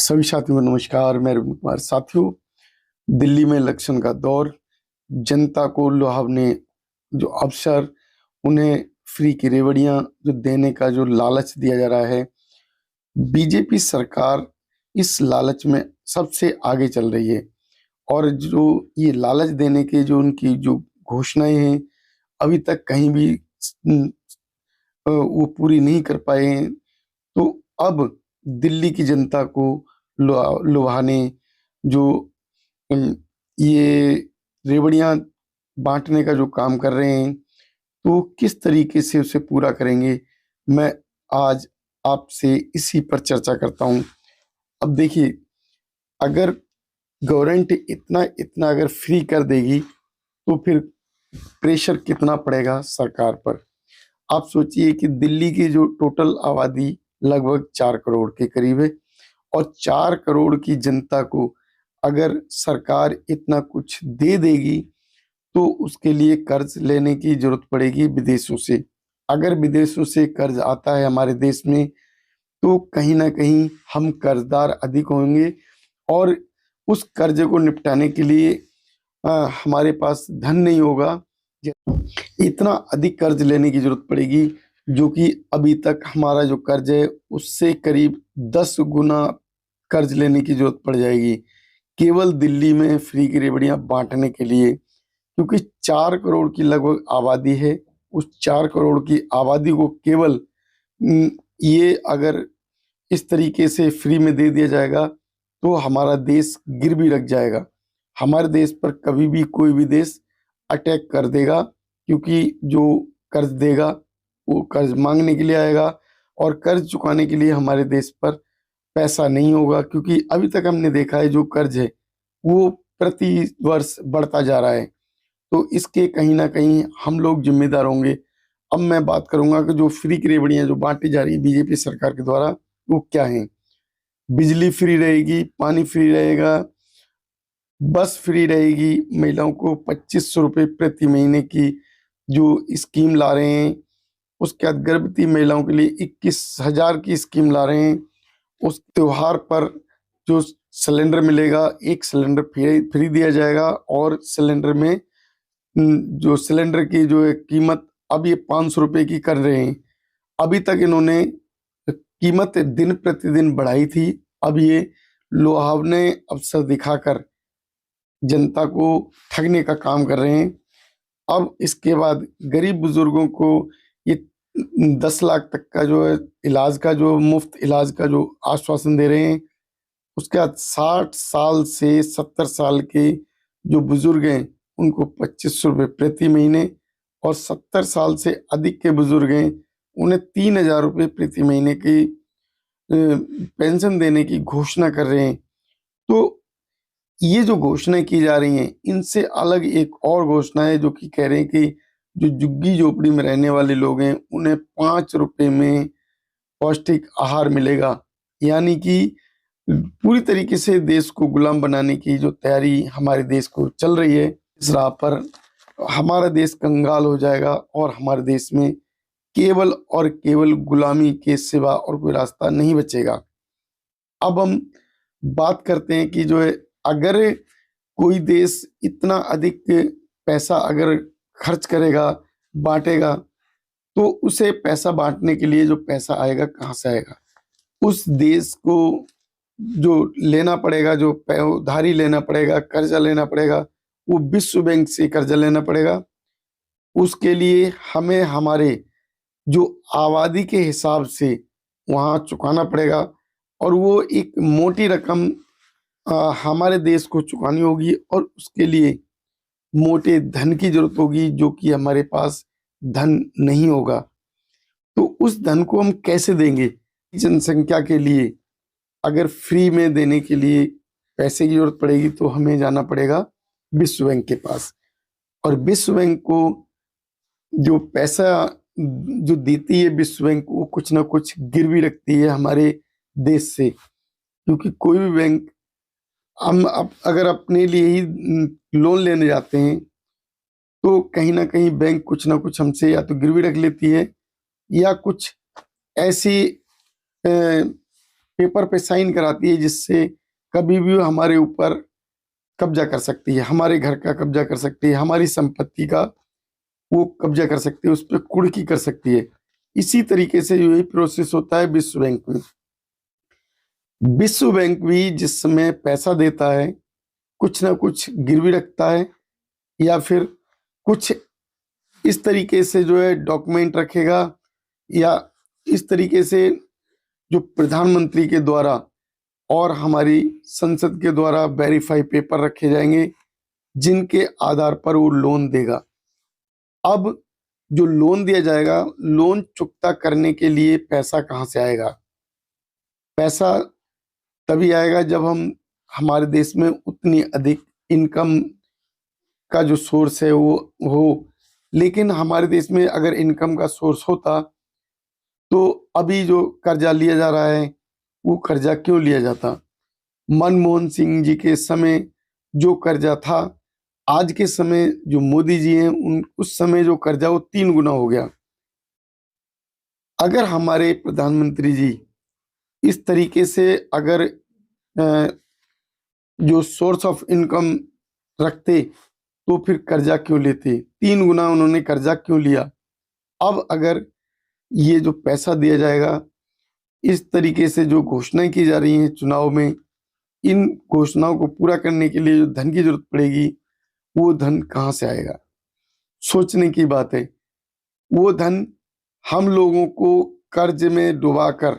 सभी साथियों को नमस्कार। मैं रविंद्र कुमार। साथियों, दिल्ली में इलेक्शन का दौर, जनता को लुभावने जो अवसर, उन्हें फ्री की रेवड़ियां जो देने का जो लालच दिया जा रहा है, बीजेपी सरकार इस लालच में सबसे आगे चल रही है। और जो ये लालच देने के जो उनकी जो घोषणाएं हैं, अभी तक कहीं भी वो पूरी नहीं कर पाए हैं। तो अब दिल्ली की जनता को लुभाने जो अम, ये रेवड़ियां बांटने का जो काम कर रहे हैं, तो किस तरीके से उसे पूरा करेंगे, मैं आज आपसे इसी पर चर्चा करता हूं। अब देखिए, अगर गवर्नमेंट इतना इतना अगर फ्री कर देगी तो फिर प्रेशर कितना पड़ेगा सरकार पर। आप सोचिए कि दिल्ली की जो टोटल आबादी लगभग 4 करोड़ के करीब है, और 4 करोड़ की जनता को अगर सरकार इतना कुछ दे देगी तो उसके लिए कर्ज लेने की जरूरत पड़ेगी विदेशों से। अगर विदेशों से कर्ज आता है हमारे देश में, तो कहीं ना कहीं हम कर्जदार अधिक होंगे, और उस कर्ज को निपटाने के लिए हमारे पास धन नहीं होगा। इतना अधिक कर्ज लेने की जरूरत पड़ेगी, जो कि अभी तक हमारा जो कर्ज है उससे करीब 10 गुना कर्ज लेने की जरूरत पड़ जाएगी, केवल दिल्ली में फ्री की रेवड़ियां बांटने के लिए। क्योंकि 4 करोड़ की लगभग आबादी है, उस 4 करोड़ की आबादी को केवल ये अगर इस तरीके से फ्री में दे दिया जाएगा तो हमारा देश गिर भी रख जाएगा। हमारे देश पर कभी भी कोई भी देश अटैक कर देगा, क्योंकि जो कर्ज देगा वो कर्ज मांगने के लिए आएगा, और कर्ज चुकाने के लिए हमारे देश पर पैसा नहीं होगा। क्योंकि अभी तक हमने देखा है जो कर्ज है वो प्रति वर्ष बढ़ता जा रहा है। तो इसके कहीं ना कहीं हम लोग जिम्मेदार होंगे। अब मैं बात करूंगा कि जो फ्री की रेवड़ियां जो बांटी जा रही है बीजेपी सरकार के द्वारा, वो क्या है। बिजली फ्री रहेगी, पानी फ्री रहेगा, बस फ्री रहेगी, महिलाओं को 2500 रुपये प्रति महीने की जो स्कीम ला रहे हैं। उसके बाद गर्भवती महिलाओं के लिए 21,000 की स्कीम ला रहे हैं। उस त्योहार पर जो सिलेंडर मिलेगा, एक सिलेंडर फ्री दिया जाएगा, और सिलेंडर में जो सिलेंडर की जो है कीमत अब ये 500 रुपये की कर रहे हैं। अभी तक इन्होंने कीमत दिन प्रतिदिन बढ़ाई थी, अब ये लुभावने अवसर दिखाकर जनता को ठगने का काम कर रहे हैं। अब इसके बाद गरीब बुजुर्गों को ये 10 लाख तक का जो है इलाज का जो मुफ्त इलाज का जो आश्वासन दे रहे हैं। उसके बाद 60 साल से 70 साल के जो बुजुर्ग हैं उनको 2500 रुपये प्रति महीने, और 70 साल से अधिक के बुजुर्ग हैं उन्हें 3,000 रुपये प्रति महीने की पेंशन देने की घोषणा कर रहे हैं। तो ये जो घोषणाएं की जा रही हैं, इनसे अलग एक और घोषणा है जो कि कह रहे हैं कि जो झुग्गी झोपड़ी में रहने वाले लोग हैं उन्हें 5 रुपये में पौष्टिक आहार मिलेगा। यानी कि पूरी तरीके से देश को गुलाम बनाने की जो तैयारी हमारे देश को चल रही है, इस राह पर हमारा देश कंगाल हो जाएगा, और हमारे देश में केवल और केवल गुलामी के सिवा और कोई रास्ता नहीं बचेगा। अब हम बात करते हैं कि जो है, अगर कोई देश इतना अधिक पैसा अगर खर्च करेगा, बांटेगा, तो उसे पैसा बांटने के लिए जो पैसा आएगा कहाँ से आएगा। उस देश को जो लेना पड़ेगा, जो उधारी लेना पड़ेगा, कर्जा लेना पड़ेगा, वो विश्व बैंक से कर्जा लेना पड़ेगा। उसके लिए हमें हमारे जो आबादी के हिसाब से वहाँ चुकाना पड़ेगा, और वो एक मोटी रकम हमारे देश को चुकानी होगी, और उसके लिए मोटे धन की जरूरत होगी, जो कि हमारे पास धन नहीं होगा। तो उस धन को हम कैसे देंगे। जनसंख्या के लिए अगर फ्री में देने के लिए पैसे की जरूरत पड़ेगी तो हमें जाना पड़ेगा विश्व बैंक के पास, और विश्व बैंक को जो पैसा जो देती है विश्व बैंक, वो कुछ ना कुछ गिरवी रखती है हमारे देश से। क्योंकि कोई भी बैंक हम अगर अपने लिए ही लोन लेने जाते हैं तो कहीं ना कहीं बैंक कुछ ना कुछ हमसे या तो गिरवी रख लेती है, या कुछ ऐसी पेपर पे साइन कराती है, जिससे कभी भी वो हमारे ऊपर कब्जा कर सकती है, हमारे घर का कब्जा कर सकती है, हमारी संपत्ति का वो कब्जा कर सकती है, उस पर कुर्की कर सकती है। इसी तरीके से यही प्रोसेस होता है विश्व बैंक में। विश्व बैंक भी जिस समय पैसा देता है, कुछ ना कुछ गिरवी रखता है, या फिर कुछ इस तरीके से जो है डॉक्यूमेंट रखेगा, या इस तरीके से जो प्रधानमंत्री के द्वारा और हमारी संसद के द्वारा वेरीफाई पेपर रखे जाएंगे, जिनके आधार पर वो लोन देगा। अब जो लोन दिया जाएगा, लोन चुकता करने के लिए पैसा कहाँ से आएगा? पैसा तभी आएगा जब हमारे देश में उतनी अधिक इनकम का जो सोर्स है वो हो। लेकिन हमारे देश में अगर इनकम का सोर्स होता, तो अभी जो कर्जा लिया जा रहा है, वो कर्जा क्यों लिया जाता? मनमोहन सिंह जी के समय जो कर्जा था, आज के समय जो मोदी जी हैं, उस समय जो कर्जा वो 3 गुना हो गया। अगर हमारे प्रधानमंत्री जी इस तरीके से अगर जो सोर्स ऑफ इनकम रखते, तो फिर कर्जा क्यों लेते? 3 गुना उन्होंने कर्जा क्यों लिया? अब अगर ये जो पैसा दिया जाएगा, इस तरीके से जो घोषणाएं की जा रही हैं चुनाव में, इन घोषणाओं को पूरा करने के लिए जो धन की जरूरत पड़ेगी, वो धन कहाँ से आएगा? सोचने की बात है। वो धन हम लोगों को कर्ज में डुबाकर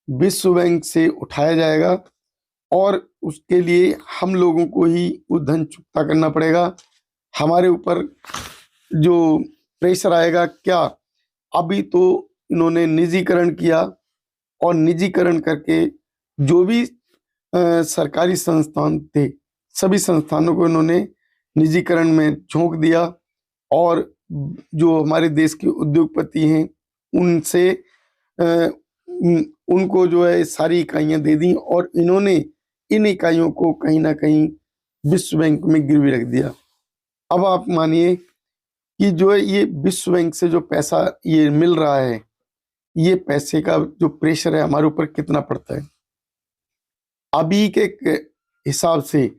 विश्व बैंक से उठाया जाएगा, और उसके लिए हम लोगों को ही वो धन चुकता करना पड़ेगा। हमारे ऊपर जो प्रेशर आएगा, क्या अभी तो इन्होंने निजीकरण किया, और निजीकरण करके जो भी सरकारी संस्थान थे, सभी संस्थानों को इन्होंने निजीकरण में झोंक दिया, और जो हमारे देश के उद्योगपति हैं, उनसे उनको जो है सारी इकाइयां दे दी, और इन्होंने इन इकाइयों को कहीं ना कहीं विश्व बैंक में गिरवी रख दिया। अब आप मानिए कि जो है ये विश्व बैंक से जो पैसा ये मिल रहा है, ये पैसे का जो प्रेशर है हमारे ऊपर कितना पड़ता है? अभी के हिसाब से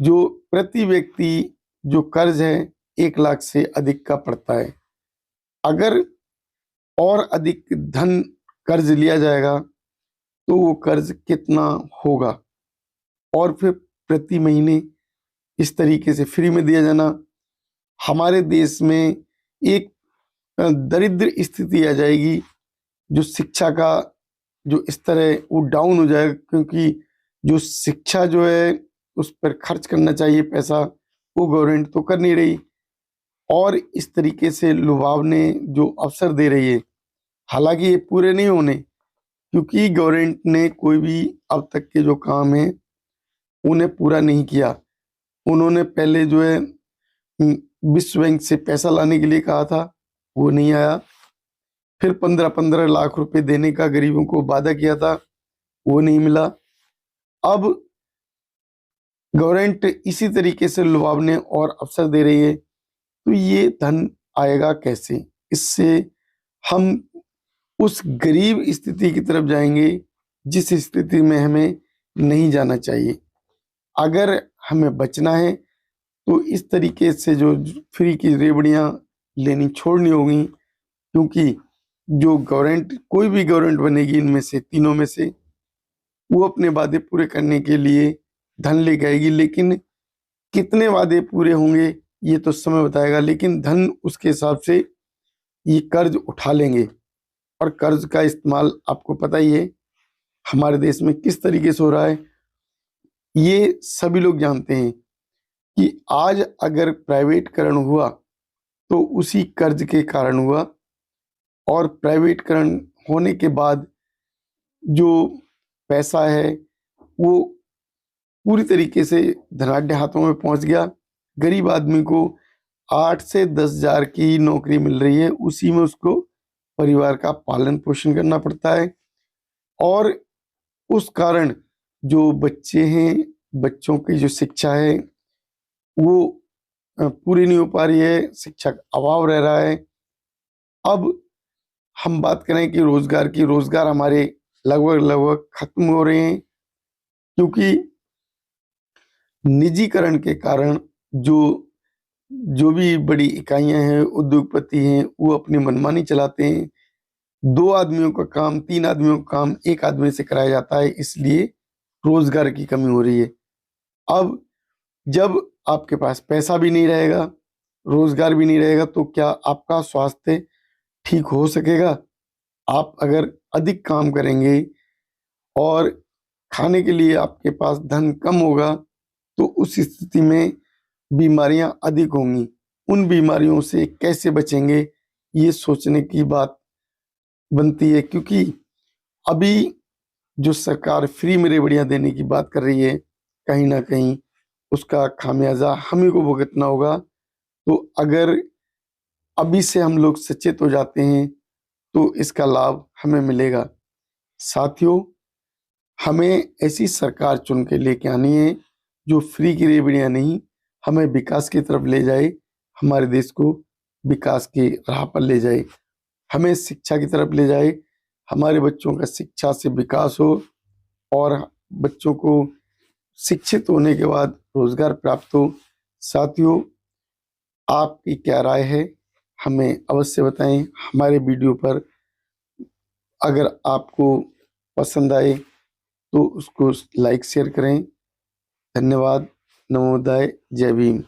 जो प्रति व्यक्ति जो कर्ज है 1 लाख से अधिक का पड़ता है। अगर और अधिक धन कर्ज लिया जाएगा, तो वो कर्ज कितना होगा? और फिर प्रति महीने इस तरीके से फ्री में दिया जाना, हमारे देश में एक दरिद्र स्थिति आ जाएगी। जो शिक्षा का जो स्तर है वो डाउन हो जाएगा, क्योंकि जो शिक्षा जो है उस पर खर्च करना चाहिए पैसा, वो गवर्नमेंट तो कर नहीं रही, और इस तरीके से लुभावने जो अवसर दे रही है, हालांकि ये पूरे नहीं होने, क्योंकि गवर्नमेंट ने कोई भी अब तक के जो काम है उन्हें पूरा नहीं किया। उन्होंने पहले जो है विश्व बैंक से पैसा लाने के लिए कहा था, वो नहीं आया। फिर 15-15 लाख रुपए देने का गरीबों को वादा किया था, वो नहीं मिला। अब गवर्नमेंट इसी तरीके से लुभावने और अवसर दे रही है, तो ये धन आएगा कैसे? इससे हम उस गरीब स्थिति की तरफ जाएंगे जिस स्थिति में हमें नहीं जाना चाहिए। अगर हमें बचना है, तो इस तरीके से जो फ्री की रेवड़ियां लेनी छोड़नी होगी, क्योंकि जो गवर्नमेंट, कोई भी गवर्नमेंट बनेगी इनमें से तीनों में से, वो अपने वादे पूरे करने के लिए धन लेके आएगी, लेकिन कितने वादे पूरे होंगे ये तो समय बताएगा। लेकिन धन उसके हिसाब से ये कर्ज उठा लेंगे, और कर्ज का इस्तेमाल आपको पता ही है हमारे देश में किस तरीके से हो रहा है। ये सभी लोग जानते हैं कि आज अगर प्राइवेटकरण हुआ तो उसी कर्ज के कारण हुआ, और प्राइवेटकरण होने के बाद जो पैसा है वो पूरी तरीके से धनाढ्य हाथों में पहुंच गया। गरीब आदमी को 8 से 10 हजार की नौकरी मिल रही है, उसी में उसको परिवार का पालन पोषण करना पड़ता है, और उस कारण जो बच्चे हैं, बच्चों की जो शिक्षा है वो पूरी नहीं हो पा रही है, शिक्षा का अभाव रह रहा है। अब हम बात करें कि रोजगार की, रोजगार हमारे लगभग खत्म हो रहे हैं, क्योंकि निजीकरण के कारण जो जो भी बड़ी इकाइयां हैं, उद्योगपति हैं, वो अपनी मनमानी चलाते हैं। 2 आदमियों का काम, 3 आदमियों का काम 1 आदमी से कराया जाता है, इसलिए रोजगार की कमी हो रही है। अब जब आपके पास पैसा भी नहीं रहेगा, रोजगार भी नहीं रहेगा, तो क्या आपका स्वास्थ्य ठीक हो सकेगा? आप अगर अधिक काम करेंगे और खाने के लिए आपके पास धन कम होगा, तो उस स्थिति में बीमारियां अधिक होंगी। उन बीमारियों से कैसे बचेंगे, ये सोचने की बात बनती है, क्योंकि अभी जो सरकार फ्री में रेवड़ियां देने की बात कर रही है, कहीं ना कहीं उसका खामियाजा हम ही को भुगतना होगा। तो अगर अभी से हम लोग सचेत हो जाते हैं, तो इसका लाभ हमें मिलेगा। साथियों, हमें ऐसी सरकार चुन के लेके आनी है जो फ्री की रेवड़ियां नहीं, हमें विकास की तरफ ले जाए, हमारे देश को विकास की राह पर ले जाए, हमें शिक्षा की तरफ ले जाए, हमारे बच्चों का शिक्षा से विकास हो और बच्चों को शिक्षित होने के बाद रोजगार प्राप्त हो। साथियों, आपकी क्या राय है, हमें अवश्य बताएं। हमारे वीडियो पर अगर आपको पसंद आए तो उसको लाइक शेयर करें। धन्यवाद। नमोदाय। जय भीम।